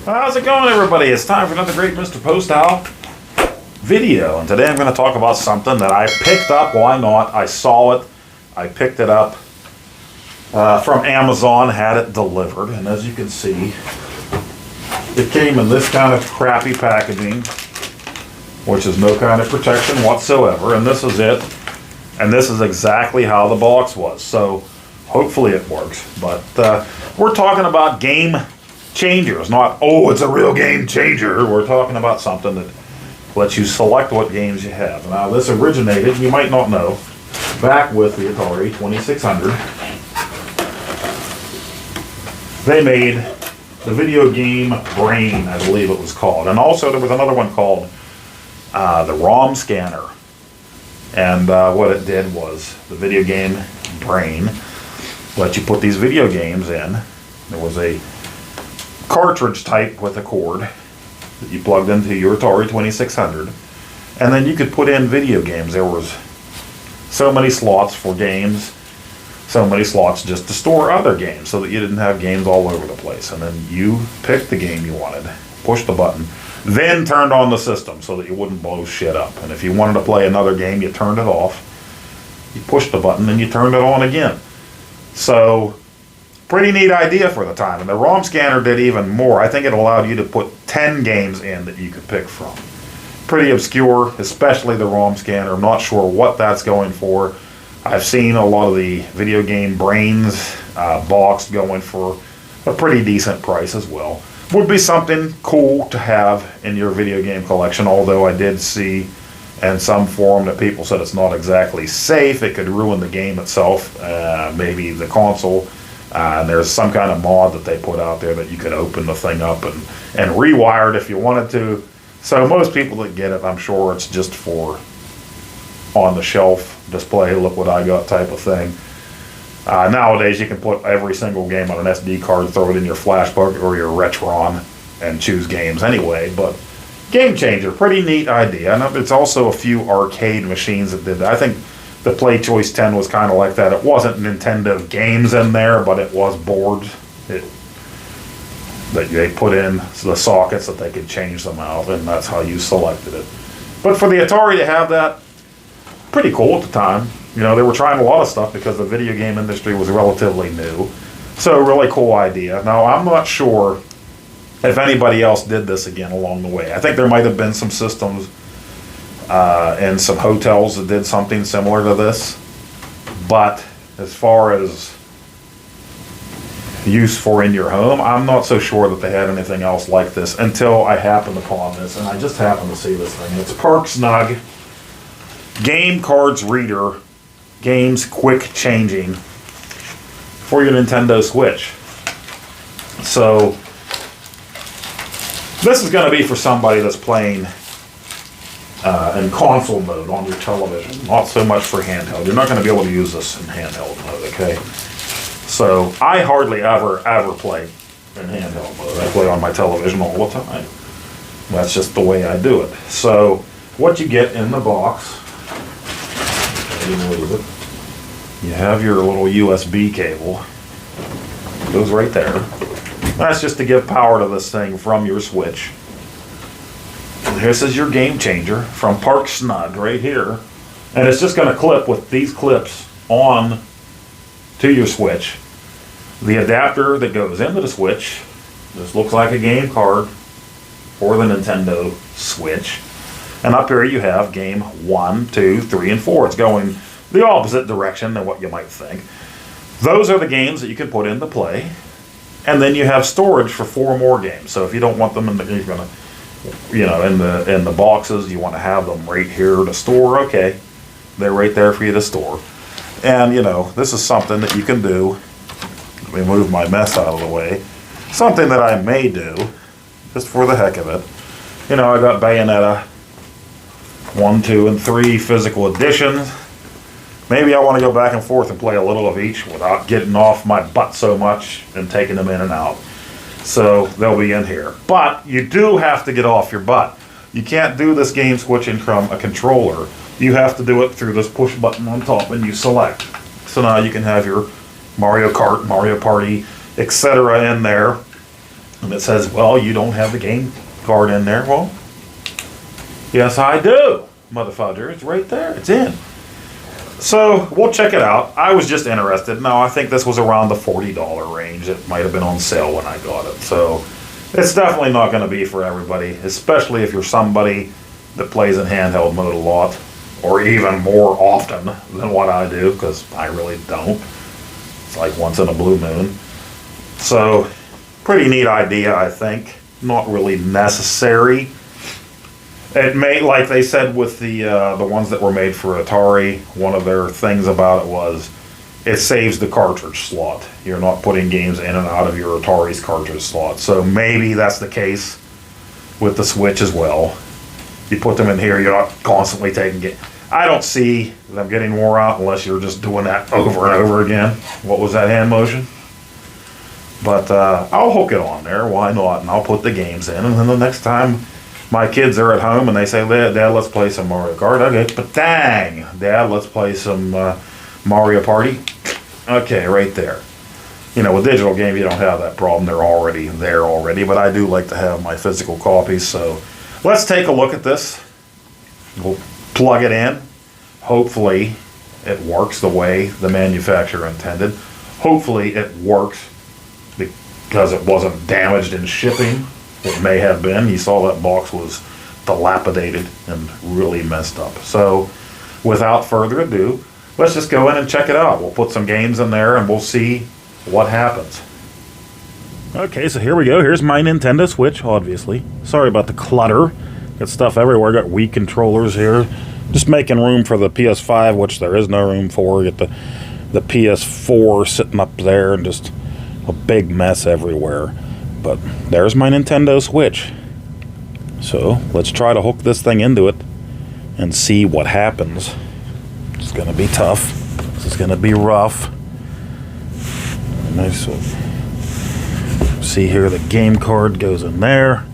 How's it going, everybody? It's time for another great Mr. Poestyle video, and today I'm going to talk about something that I picked up. Why not? I saw it. I picked it up from Amazon, had it delivered, and as you can see, it came in this kind of crappy packaging, which is no kind of protection whatsoever, and this is it. And this is exactly how the box was, so hopefully it works. But we're talking about game changers, not, oh, it's a real game changer. We're talking about something that lets you select what games you have. Now, this originated, you might not know, back with the Atari 2600. They made the video game Brain, I believe it was called. And also there was another one called the ROM Scanner. And what it did was, the video game Brain let you put these video games in. There was a cartridge type with a cord that you plugged into your Atari 2600, and then you could put in video games. There was so many slots for games, so many slots just to store other games, so that you didn't have games all over the place. And then you picked the game you wanted, pushed the button, then turned on the system so that you wouldn't blow shit up. And if you wanted to play another game, you turned it off, you pushed the button, and you turned it on again. So pretty neat idea for the time. And the ROM scanner did even more. I think it allowed you to put 10 games in that you could pick from. Pretty obscure, especially the ROM scanner. I'm not sure what that's going for. I've seen a lot of the video game Brains box going for a pretty decent price as well. Would be something cool to have in your video game collection, although I did see in some forum that people said it's not exactly safe. It could ruin the game itself, maybe the console. And there's some kind of mod that they put out there that you could open the thing up and rewire it if you wanted to. So most people that get it, I'm sure it's just for on the shelf display, look what I got type of thing. Nowadays you can put every single game on an SD card, throw it in your flashbook or your Retron and choose games anyway. But game changer, pretty neat idea. And it's also a few arcade machines that did that. I think the Play Choice 10 was kind of like that. It wasn't Nintendo games in there, but it was boards that they put in the sockets that they could change them out, and that's how you selected it. But for the Atari to have that, pretty cool at the time. You know, they were trying a lot of stuff because the video game industry was relatively new. So really cool idea. Now, I'm not sure if anybody else did this again along the way. I think there might have been some systems and some hotels that did something similar to this, but as far as use for in your home, I'm not so sure that they had anything else like this until I happened upon this, and I just happened to see this thing. It's Snug Game Cards Reader, Games Quick Changing for your Nintendo Switch. So this is going to be for somebody that's playing in console mode on your television, not so much for handheld. You're not going to be able to use this in handheld mode, okay? So I hardly ever play in handheld mode. I play on my television all the time. That's just the way I do it. So what you get in the box, you have your little USB cable. It goes right there. That's just to give power to this thing from your Switch. This is your game changer from Snug right here. And it's just going to clip with these clips on to your Switch. The adapter that goes into the Switch, this looks like a game card for the Nintendo Switch. And up here you have game 1, 2, 3, and 4. It's going the opposite direction than what you might think. Those are the games that you can put into play. And then you have storage for 4 more games. So if you don't want them in the, you're gonna, you know, in the boxes, you want to have them right here to store. Okay, they're right there for you to store. And you know, this is something that you can do. Let me move my mess out of the way. Something that I may do, just for the heck of it. You know, I got Bayonetta 1, 2, and 3 physical editions. Maybe I want to go back and forth and play a little of each without getting off my butt so much and taking them in and out. So they'll be in here. But you do have to get off your butt. You can't do this game switching from a controller. You have to do it through this push button on top, and you select. So now you can have your Mario Kart, Mario Party, etc. in there. And it says, well, you don't have the game card in there. Well, yes, I do, motherfucker. It's right there. It's in. So we'll check it out. I was just interested. No, I think this was around the $40 range. It might have been on sale when I got it. So it's definitely not going to be for everybody, especially if you're somebody that plays in handheld mode a lot, or even more often than what I do, because I really don't. It's like once in a blue moon. So pretty neat idea, I think. Not really necessary. It may, like they said with the ones that were made for Atari, one of their things about it was it saves the cartridge slot. You're not putting games in and out of your Atari's cartridge slot. So maybe that's the case with the Switch as well. You put them in here, you're not constantly taking it. I don't see them getting more out unless you're just doing that over and over again. What was that hand motion? But I'll hook it on there, why not? And I'll put the games in, and then the next time my kids are at home and they say, Dad, let's play some Mario Kart. Okay, but dang, Dad, let's play some Mario Party. Okay, right there. You know, with digital games, you don't have that problem. They're already there already, but I do like to have my physical copies. So let's take a look at this. We'll plug it in. Hopefully it works the way the manufacturer intended. Hopefully it works because it wasn't damaged in shipping. It may have been. You saw that box was dilapidated and really messed up. So without further ado, let's just go in and check it out. We'll put some games in there and we'll see what happens. Okay, so here we go. Here's my Nintendo Switch, obviously. Sorry about the clutter. Got stuff everywhere. Got Wii controllers here. Just making room for the PS5, which there is no room for. Get the PS4 sitting up there and just a big mess everywhere. But there's my Nintendo Switch. So let's try to hook this thing into it and see what happens. It's going to be tough. This is going to be rough. Nice. See here, the game card goes in there.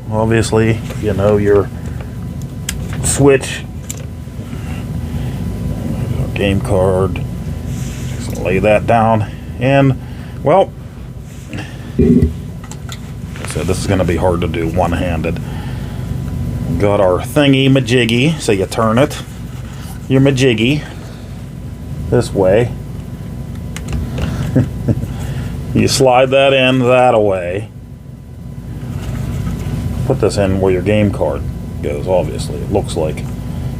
Obviously, you know your Switch. Game card. Just lay that down. And, well, so this is going to be hard to do one-handed. Got our thingy-majiggy, so you turn it, your majiggy, this way. You slide that in that way. Put this in where your game card goes, obviously. It looks like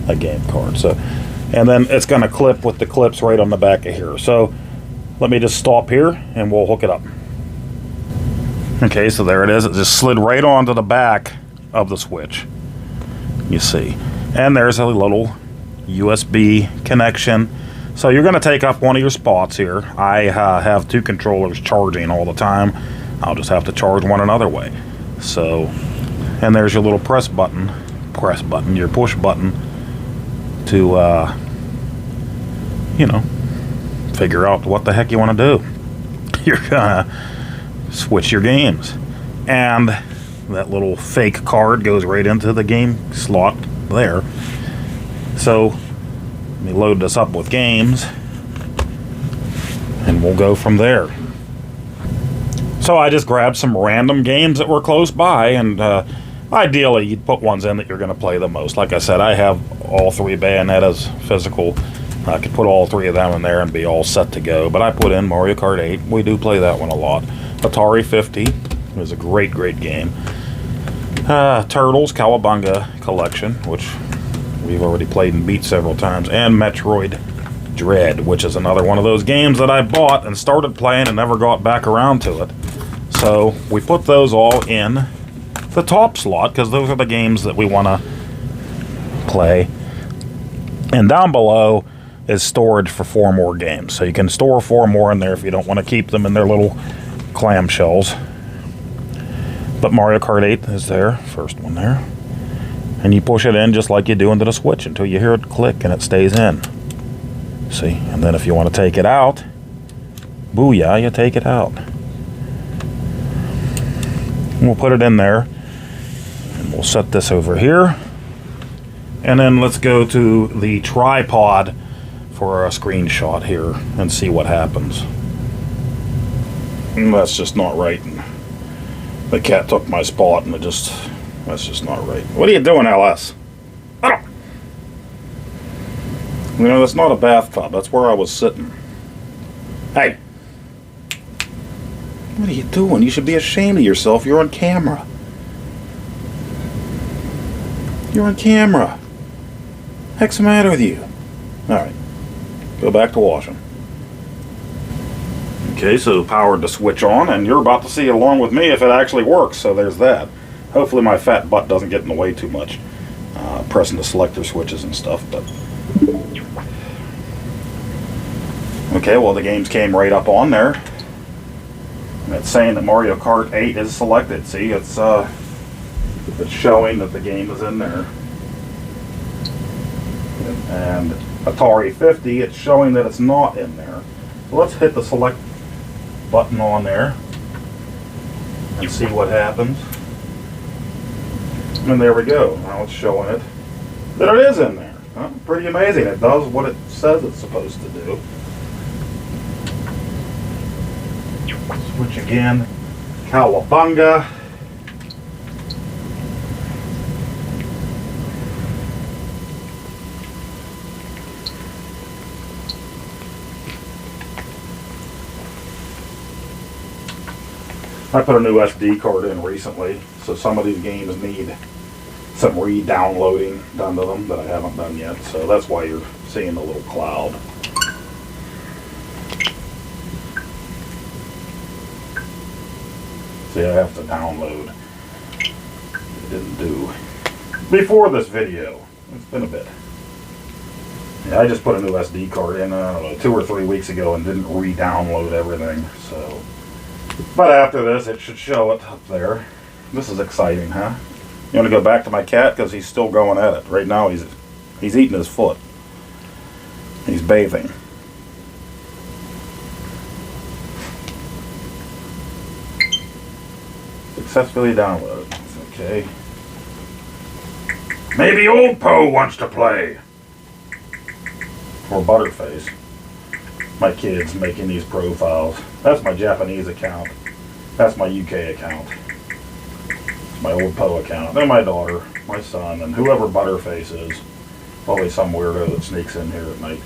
a game card. So, and then it's going to clip with the clips right on the back of here. So let me just stop here and we'll hook it up. Okay, so there it is. It just slid right onto the back of the Switch. You see. And there's a little USB connection. So you're going to take up one of your spots here. I have two controllers charging all the time. I'll just have to charge one another way. So, and there's your little press button, your push button to, you know, figure out what the heck you want to do. You're going to switch your games. And that little fake card goes right into the game slot there. So let me load this up with games and we'll go from there. So I just grabbed some random games that were close by, and ideally you'd put ones in that you're going to play the most. Like I said, I have all three Bayonettas physical. I could put all three of them in there and be all set to go. But I put in Mario Kart 8. We do play that one a lot. Atari 50 was a great, great game. Turtles Cowabunga Collection, which we've already played and beat several times. And Metroid Dread, which is another one of those games that I bought and started playing and never got back around to it. So we put those all in the top slot because those are the games that we want to play. And down below is storage for 4 more games. So you can store 4 more in there if you don't want to keep them in their little clamshells. But Mario Kart 8 is there, first one there. And you push it in just like you do into the Switch until you hear it click and it stays in. See? And then if you want to take it out, booyah, you take it out. And we'll put it in there. And we'll set this over here. And then let's go to the tripod for a screenshot here and see what happens. And that's just not right. The cat took my spot, and that's just not right. What are you doing, LS? Oh. You know, that's not a bathtub. That's where I was sitting. Hey. What are you doing? You should be ashamed of yourself. You're on camera. You're on camera. Heck's the matter with you? Alright. Go back to washing. Okay, so powered the switch on, and you're about to see along with me if it actually works, so there's that. Hopefully my fat butt doesn't get in the way too much, pressing the selector switches and stuff, but... Okay, well the games came right up on there. And it's saying that Mario Kart 8 is selected. See, it's showing that the game is in there. And Atari 50, it's showing that it's not in there. So let's hit the select button on there and see what happens. And there we go. Now it's showing it that it is in there. Huh? Pretty amazing. It does what it says it's supposed to do. Switch again. Cowabunga. I put a new SD card in recently, so some of these games need some re-downloading done to them that I haven't done yet, so that's why you're seeing the little cloud. See, I have to download. It didn't do. Before this video, it's been a bit. Yeah, I just put a new SD card in, I don't know, 2 or 3 weeks ago and didn't re-download everything, so... But after this, it should show it up there. This is exciting, huh? You want to go back to my cat? Because he's still going at it. Right now, he's eating his foot. He's bathing. Successfully downloaded. Okay. Maybe old Poe wants to play. Or Butterface. My kids making these profiles. That's my Japanese account. That's my UK account. It's my old Poe account. Then my daughter, my son, and whoever Butterface is. Probably some weirdo that sneaks in here at night.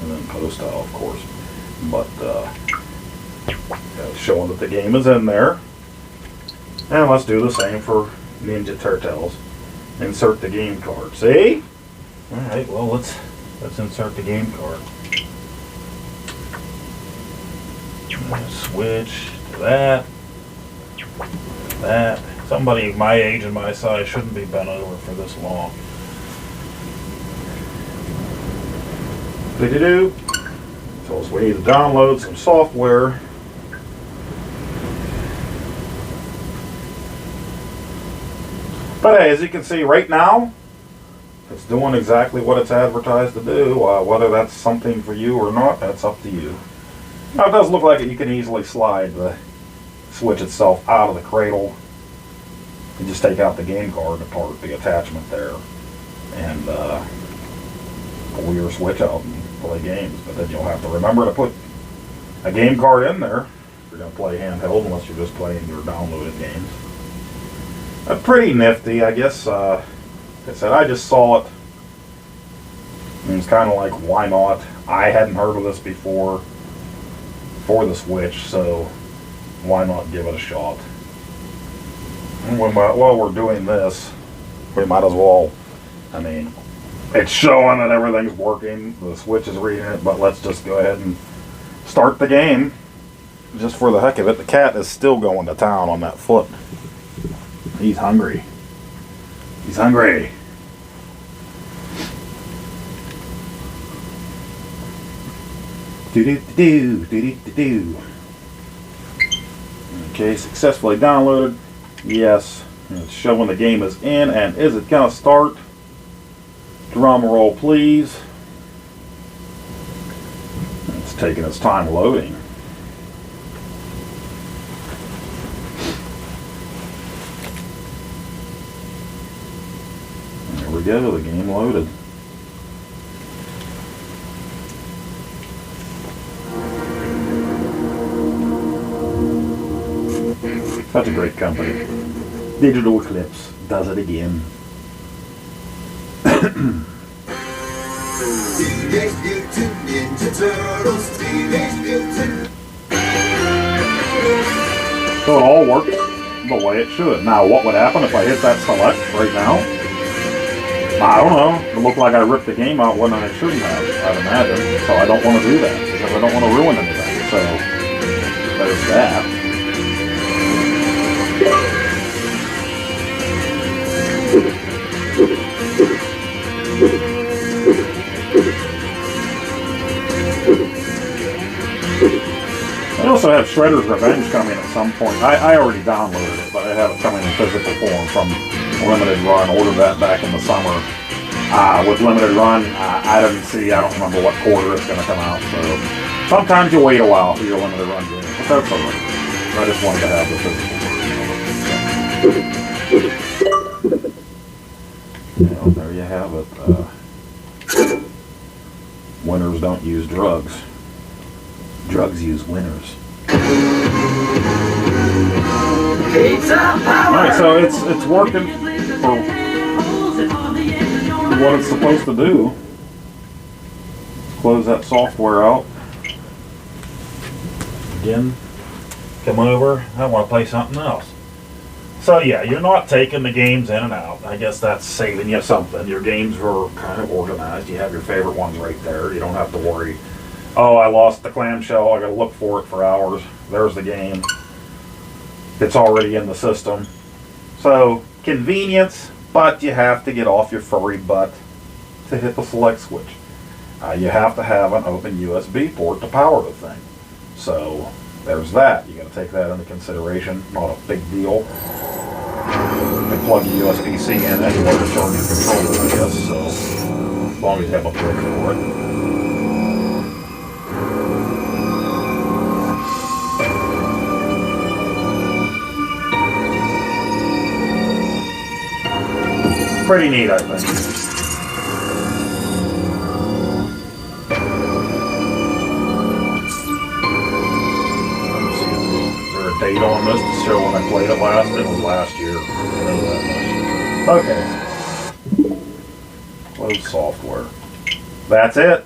And then Poestyle, of course. But, showing that the game is in there. And let's do the same for Ninja Turtles. Insert the game card. See? Alright, well, let's insert the game card. Switch to that. That. Somebody my age and my size shouldn't be bent over for this long. Do-do-do. So we need to download some software. But hey, as you can see right now, it's doing exactly what it's advertised to do. Whether that's something for you or not, that's up to you. Now it does look like you can easily slide the switch itself out of the cradle and just take out the game card apart, the attachment there, and pull your switch out and play games. But then you'll have to remember to put a game card in there if you're going to play handheld, unless you're just playing your downloaded games. Pretty nifty, I guess. Like I said, I just saw it. And it's kind of like, why not? I hadn't heard of this before for the Switch, so why not give it a shot? And while we're doing this, we might as well, I mean, it's showing that everything's working, the Switch is reading it, but let's just go ahead and start the game, just for the heck of it. The cat is still going to town on that foot. He's hungry. He's hungry. Do-do-do-do-do-do-do. Okay, successfully downloaded. Yes. And it's showing the game is in, and is it gonna start? Drum roll, please. It's taking its time loading. There we go, the game loaded. Such a great company. Digital Eclipse does it again. So it all works the way it should. Now, what would happen if I hit that select right now? I don't know. It looked like I ripped the game out when I shouldn't have, I'd imagine. So I don't want to do that because I don't want to ruin anything. So there's that. I also have Shredder's Revenge coming at some point. I already downloaded it, but I have it coming in physical form from Limited Run. Ordered that back in the summer. With Limited Run, I don't remember what quarter it's going to come out. So sometimes you wait a while for your Limited Run game, but that's all right. I just wanted to have the physical version. So, there you have it. Winners don't use drugs. Drugs use winners. Alright, so it's working for what it's supposed to do. Close that software out. Again, come over. I want to play something else. So yeah, you're not taking the games in and out. I guess that's saving you something. Your games are kind of organized. You have your favorite ones right there. You don't have to worry. Oh, I lost the clamshell. I got to look for it for hours. There's the game. It's already in the system. So, convenience, but you have to get off your furry butt to hit the select switch. You have to have an open USB port to power the thing. So, there's that. You got to take that into consideration. Not a big deal. You can plug a USB-C in anywhere to turn your controller, I guess. So, as long as you have a port for it. Pretty neat, I think. Let's see, is there a date on this to show when I played it last? It was last year. Okay. Close software. That's it.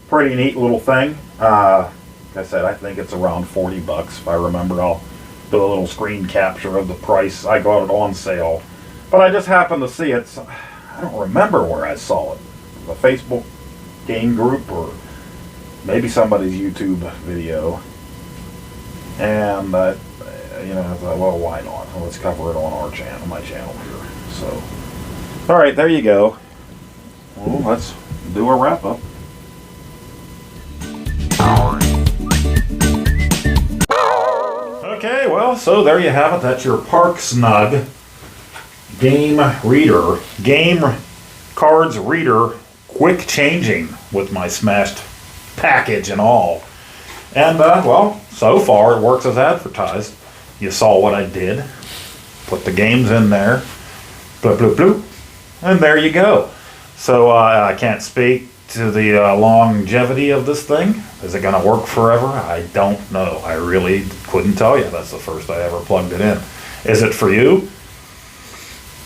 Pretty neat little thing. Like I said, I think it's around $40 if I remember. I'll do a little screen capture of the price. I got it on sale. But I just happened to see it. I don't remember where I saw it. The Facebook game group or maybe somebody's YouTube video. And I thought, well, why not? Let's cover it on our channel, my channel here. So, all right, there you go. Well, let's do a wrap up. Okay, well, so there you have it. That's your Park Snug game reader, game cards reader, quick changing with my smashed package and all. And well, so far it works as advertised. You saw what I did. Put the games in there, bloop bloop bloop, and there you go. So I can't speak to the longevity of this thing. Is it going to work forever? I don't know. I really couldn't tell you. That's the first I ever plugged it in. Is it for you?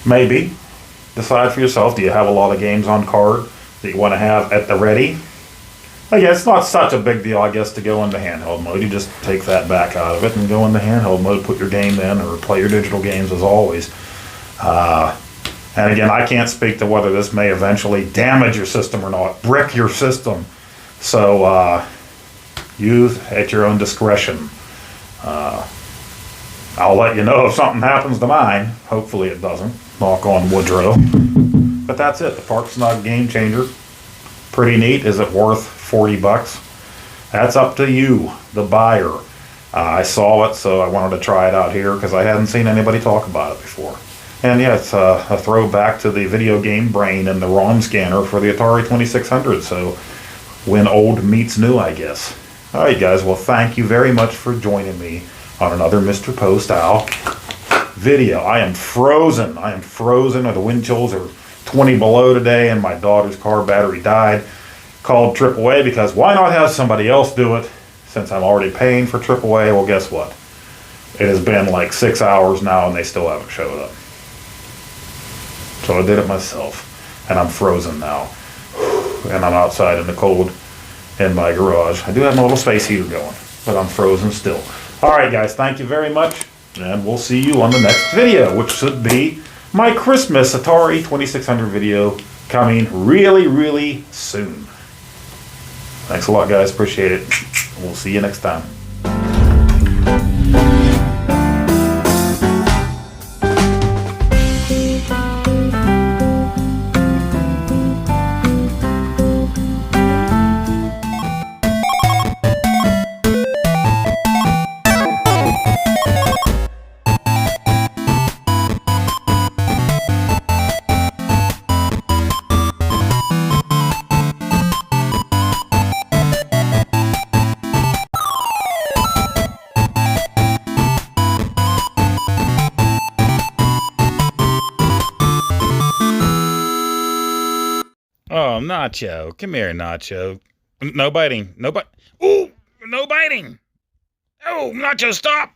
Maybe. Decide for yourself. Do you have a lot of games on card that you want to have at the ready? I guess it's not such a big deal, I guess, to go into handheld mode. You just take that back out of it and go into handheld mode, put your game in, or play your digital games as always. And again, I can't speak to whether this may eventually damage your system or not, brick your system. So use at your own discretion. I'll let you know if something happens to mine. Hopefully it doesn't. Knock on Woodrow. But that's it. The Park Snug Game Changer. Pretty neat. Is it worth $40? That's up to you, the buyer. I saw it, so I wanted to try it out here because I hadn't seen anybody talk about it before. And yeah, it's a throwback to the video game brain and the ROM scanner for the Atari 2600. So when old meets new, I guess. All right, guys. Well, thank you very much for joining me on another Mr. Poestyle video. I am frozen. The wind chills are 20 below today, and my daughter's car battery died. Called AAA because why not have somebody else do it since I'm already paying for AAA? Well, guess what? It has been like 6 hours now and they still haven't showed up. So I did it myself, and I'm frozen now. And I'm outside in the cold in my garage. I do have my little space heater going, but I'm frozen still. All right, guys, thank you very much, and we'll see you on the next video, which should be my Christmas Atari 2600 video coming really, really soon. Thanks a lot, guys. Appreciate it. We'll see you next time. Oh, Nacho. Come here, Nacho. No biting. No bite. Ooh, no biting. Oh, Nacho, stop.